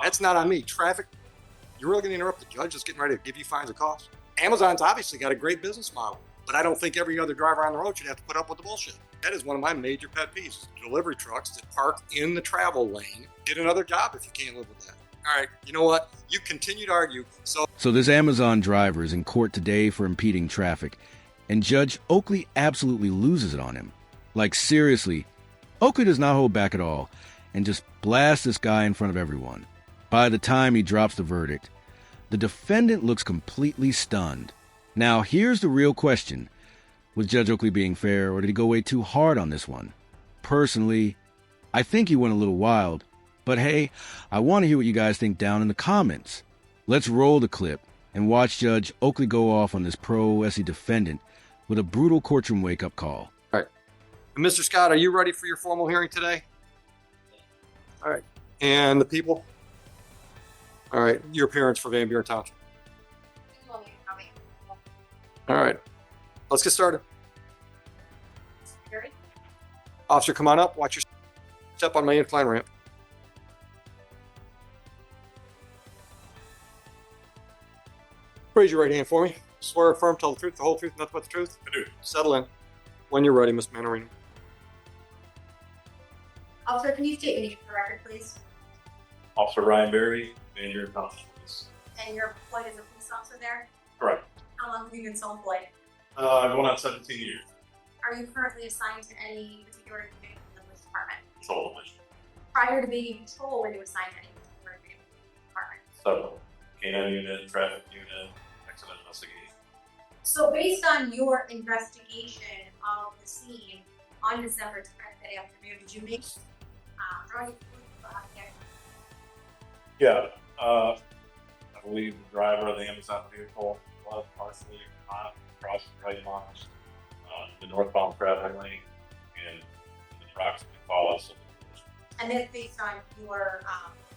That's not on me. Traffic, you're really going to interrupt the judge that's getting ready to give you fines and costs? Amazon's obviously got a great business model, but I don't think every other driver on the road should have to put up with the bullshit. That is one of my major pet peeves. Delivery trucks that park in the travel lane. Get another job if you can't live with that. All right, you know what? You continue to argue. So this Amazon driver is in court today for impeding traffic, and Judge Oakley absolutely loses it on him. Like, seriously, Oakley does not hold back at all and just blasts this guy in front of everyone. By the time he drops the verdict, the defendant looks completely stunned. Now, here's the real question. Was Judge Oakley being fair, or did he go way too hard on this one? Personally, I think he went a little wild. But hey, I want to hear what you guys think down in the comments. Let's roll the clip and watch Judge Oakley go off on this pro-Essie defendant with a brutal courtroom wake-up call. All right. Mr. Scott, are you ready for your formal hearing today? All right. And the people? All right. Your appearance for Van Buren Township. All right. Let's get started. Officer, come on up. Watch your step on my incline ramp. Raise your right hand for me. Swear or affirm, tell the truth, the whole truth, nothing but the truth? I do. Settle in. When you're ready, Ms. Manorino. Officer, can you state your name for the record, please? Officer Ryan Berry, Van Buren Township Police. And you're employed as a police officer there? Correct. How long have you been so employed? Going on 17 years. Are you currently assigned to any particular unit in the police department? Patrol division. Prior to being in patrol, were you assigned to any particular unit in the police department? Several. Canine unit, traffic unit, accident investigation. So based on your investigation of the scene on December 10th that afternoon, did you make drawing Yeah. I believe the driver of the Amazon vehicle was partially across the right launch, the northbound traffic lane, and the approximately follows. And then based on your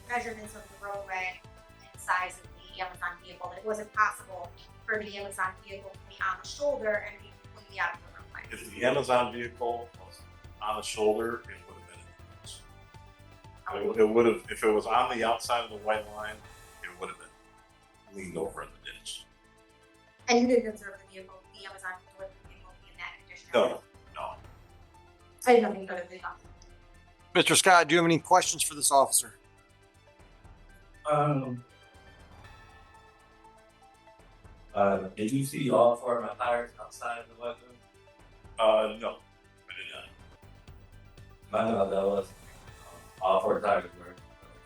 measurements of the roadway and size of the Amazon vehicle, it wasn't possible for the Amazon vehicle to be on the shoulder and be completely out of the roadway. If the Amazon vehicle was on the shoulder, it would have been in the ditch. It would have, if it was on the outside of the white line, it would have been leaned over in the ditch. And you didn't observe the vehicle, the Amazon delivery vehicle in that condition? No. I didn't know anything about the officer. Mr. Scott, do you have any questions for this officer? Did you see all four of my tires outside of the weapon? No, I did not. I know that was all four tires were.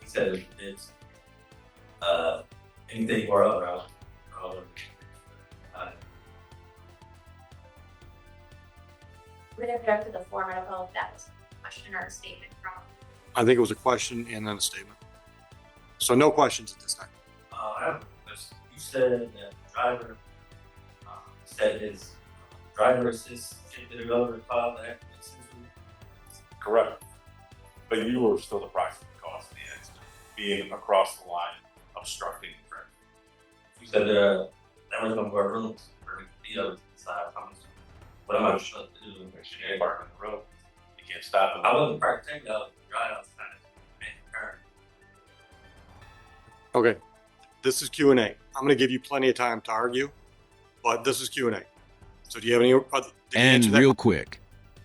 He said it's anything more other out. Would it object to the form? I don't know if that was a question or a statement from. I think it was a question and then a statement. So no questions at this time. You said that the driver said his driver assist shifted over to file the accident. Correct. But you were still the proximate cause of the accident, being across the line, obstructing the traffic. You said there was no more rooms for the other side. What am I supposed to do? Make sure you park on the road. You can't stop them. I wasn't parked take out the drive outside and turn. Okay. This is Q&A. I'm going to give you plenty of time to argue, but this is Q&A. So do you have any other? And real quick,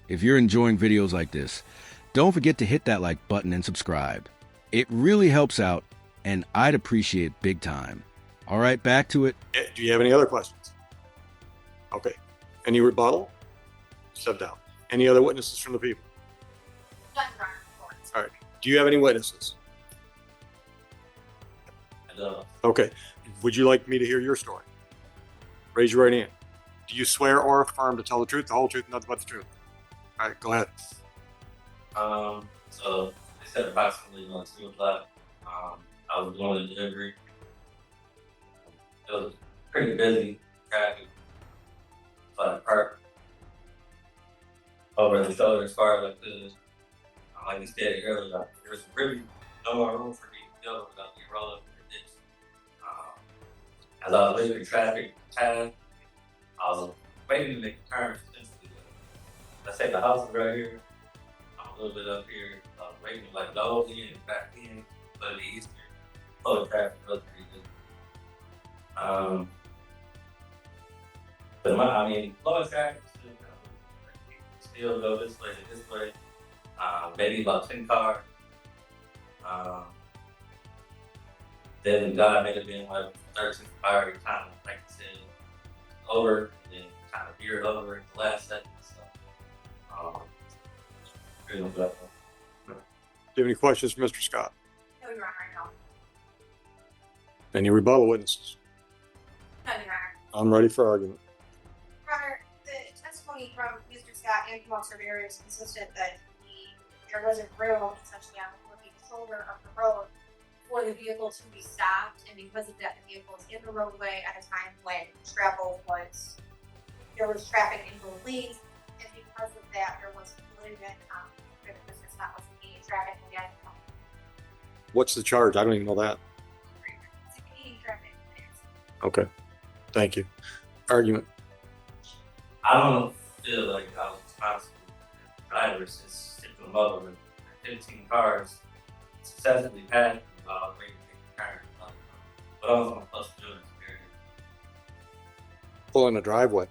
if you're enjoying videos like this, don't forget to hit that like button and subscribe. It really helps out, and I'd appreciate it big time. All right, back to it. Do you have any other questions? Okay. Any rebuttal? Step down. Any other witnesses from the people? All right. Do you have any witnesses? Okay. Would you like me to hear your story? Raise your right hand. Do you swear or affirm to tell the truth, the whole truth, nothing but the truth? All right, go ahead. So they said approximately 2 o'clock. I was going to delivery. It was pretty busy traffic. So I parked over the shoulder as far as I could. Like you said earlier, there was really no more room for me to go without being rolled up in the ditch. As I was leaving traffic path, I was waiting to make a turn. Let's say the house is right here. I'm a little bit up here. I was waiting like the whole end and back in, but it'd be easier. public traffic was pretty good. But I mean, low traffic still go this way to this way. Maybe about 10 cars. Then the guy may have been like 13 car kind of like I said over, and then kind of veered over at the last second. So, pretty much that. Do you have any questions for Mr. Scott? No, Your Honor, no. Any rebuttal witnesses? No, Your Honor. I'm ready for argument. Your Honor, the testimony from Mr. Scott and from Officer Barry is consistent that there wasn't room essentially on the shoulder of the road for the vehicle to be stopped, and because of that, the vehicle was in the roadway at a time when there was traffic in both lanes, and because of that, there was collision. Mr. Scott was impeding traffic and gas. What's the charge? I don't even know that. It's impeding traffic. Okay. Thank you. Argument. I don't feel like I was responsible for the driver since tipping them over with 15 cars successfully passed while I was waiting to make the turn. What else am I supposed to do in this period? Pull in the driveway.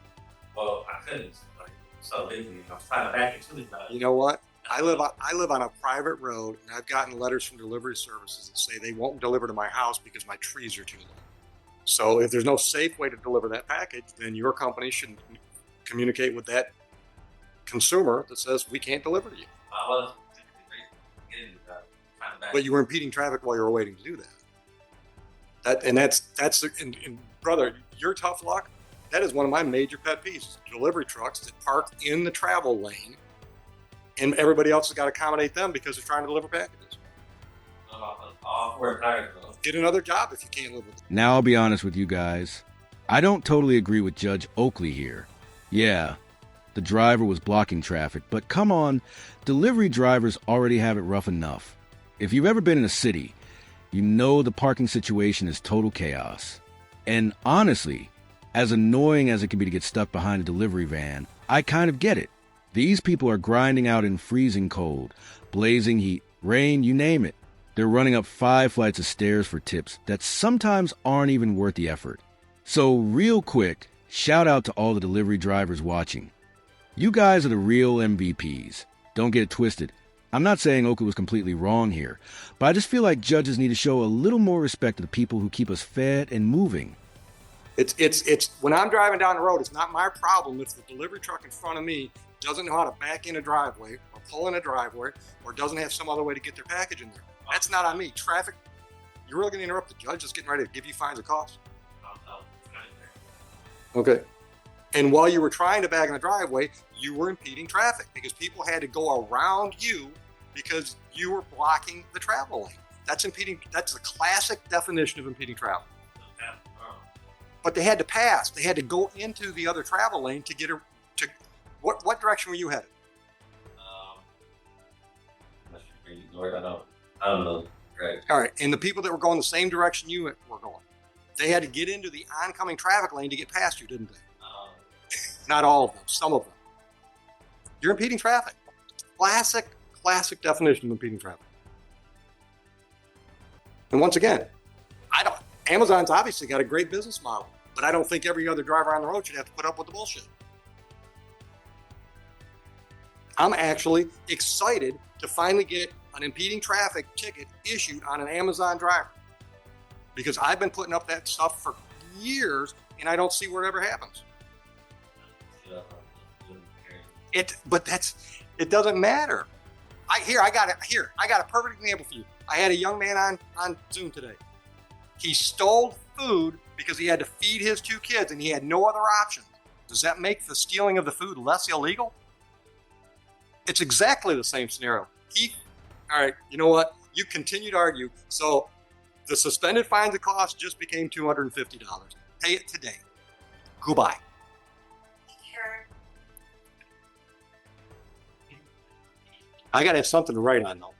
Well, I couldn't. Like, so busy. I was trying to back into the driveway. You know what? I live on a private road, and I've gotten letters from delivery services that say they won't deliver to my house because my trees are too low. So if there's no safe way to deliver that package, then your company should communicate with that consumer that says we can't deliver to you. I was getting trying to back. But you were impeding traffic while you were waiting to do that. And brother, your tough luck. That is one of my major pet peeves. Delivery trucks that park in the travel lane, and everybody else has got to accommodate them because they're trying to deliver packages. All 4 tires, though. Get another job if you can't live with it. Now I'll be honest with you guys. I don't totally agree with Judge Oakley here. Yeah, the driver was blocking traffic, but come on, delivery drivers already have it rough enough. If you've ever been in a city, you know the parking situation is total chaos. And honestly, as annoying as it can be to get stuck behind a delivery van, I kind of get it. These people are grinding out in freezing cold, blazing heat, rain, you name it. They're running up 5 flights of stairs for tips that sometimes aren't even worth the effort. So real quick, shout out to all the delivery drivers watching. You guys are the real MVPs. Don't get it twisted. I'm not saying Oakley was completely wrong here, but I just feel like judges need to show a little more respect to the people who keep us fed and moving. It's when I'm driving down the road, it's not my problem if the delivery truck in front of me doesn't know how to back in a driveway or pull in a driveway or doesn't have some other way to get their package in there. That's not on me. Traffic, you're really going to interrupt the judge that's getting ready to give you fines and costs? Okay. And while you were trying to back in the driveway, you were impeding traffic because people had to go around you because you were blocking the travel lane. That's impeding. That's the classic definition of impeding travel. But they had to pass. They had to go into the other travel lane to get her to. What direction were you headed? I don't know. Right. All right. And the people that were going the same direction you were going, they had to get into the oncoming traffic lane to get past you, didn't they? Not all of them. Some of them. You're impeding traffic. Classic definition of impeding traffic. And once again, Amazon's obviously got a great business model, but I don't think every other driver on the road should have to put up with the bullshit. I'm actually excited to finally get an impeding traffic ticket issued on an Amazon driver because I've been putting up that stuff for years and I don't see where it ever happens. It doesn't matter. I got a perfect example for you. I had a young man on Zoom today. He stole food because he had to feed his 2 kids and he had no other option. Does that make the stealing of the food less illegal? It's exactly the same scenario. All right, you know what? You continue to argue. So the suspended fines and costs just became $250. Pay it today. Goodbye. Sure. I got to have something to write on, though.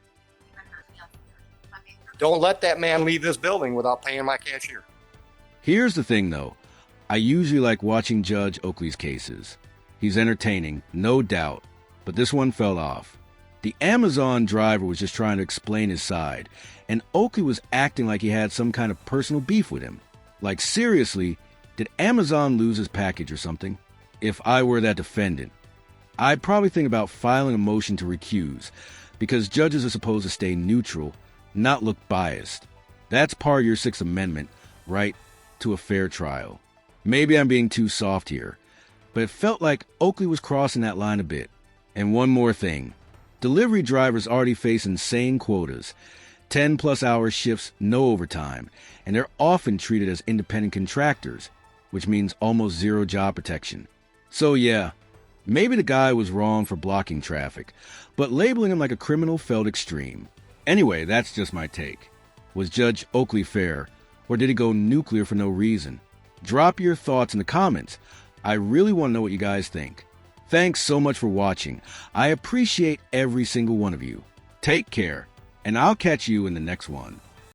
Don't let that man leave this building without paying my cashier. Here's the thing, though. I usually like watching Judge Oakley's cases. He's entertaining, no doubt, but this one fell off. The Amazon driver was just trying to explain his side, and Oakley was acting like he had some kind of personal beef with him. Like, seriously, did Amazon lose his package or something? If I were that defendant, I'd probably think about filing a motion to recuse, because judges are supposed to stay neutral, not look biased. That's part of your Sixth Amendment, right to a fair trial. Maybe I'm being too soft here, but it felt like Oakley was crossing that line a bit. And one more thing. Delivery drivers already face insane quotas, 10-plus hour shifts, no overtime, and they're often treated as independent contractors, which means almost zero job protection. So yeah, maybe the guy was wrong for blocking traffic, but labeling him like a criminal felt extreme. Anyway, that's just my take. Was Judge Oakley fair, or did he go nuclear for no reason? Drop your thoughts in the comments. I really want to know what you guys think. Thanks so much for watching. I appreciate every single one of you. Take care, and I'll catch you in the next one.